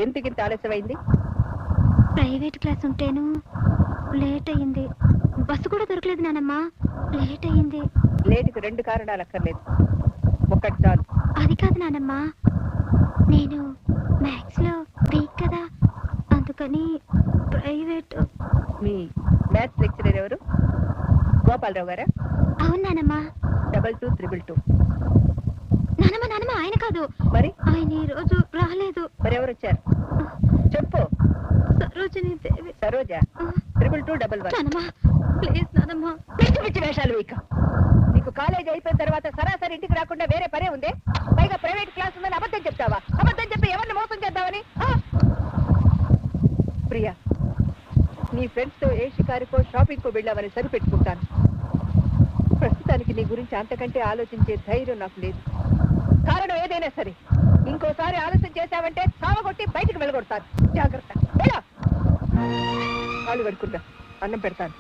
ఎందుకింత ఆలస్యమైంది? Private class ఉంటేను late అయ్యింది. బస్సు కూడా దొరకలేదు నానమ్మా, లేట్ అయ్యింది. లేటుకు 2 కారణాలు అక్కర్లేదు, ఒకటి చాలు. అది కాదు నానమ్మా, నేను మ్యాథ్స్ లో వీక్ కదా, అందుకని ప్రైవేట్. మీ మ్యాథ్స్ లెక్చరర్ ఎవరు? గోపాలరావు గారా? అవును నానమ్మా. 2222. నానమ్మ నానమ్మ ఆయన కాదు. మరి ఆయన ఈ రోజు రాలేదు. మరి ఎవరు వచ్చారు చెప్పు. సరోజిని దేవి. సరోజ. 2221. నానమ్మ ప్లీజ్ నానమ్మ. పిచ్చి పిచ్చి వేషాలు వీక. నీకు కాలేజ్ అయిపోయిన తర్వాత సరాసరి ఇంటికి రాకుండా వేరే పనే ఉందే? పైగా ప్రైవేట్ క్లాస్ ఉందని అబద్ధం చెప్తావా? అబద్ధం చెప్పి ఎవరిని మోసం చేద్దామని? ప్రియా, నీ ఫ్రెండ్స్ తో ఏ షికారుకో షాపింగ్ కో వెళ్ళామని సరిపెట్టుకుంటాను. ప్రస్తుతానికి నీ గురించి అంతకంటే ఆలోచించే ధైర్యం నాకు లేదు. కారణం ఏదైనా సరే ఇంకోసారి ఆలస్యం చేశావంటే సావగొట్టి బయటికి వెళ్ళగొడతాను. జాగ్రత్త. కాళ్ళు కడుక్కుంటా, అన్నం పెడతాను.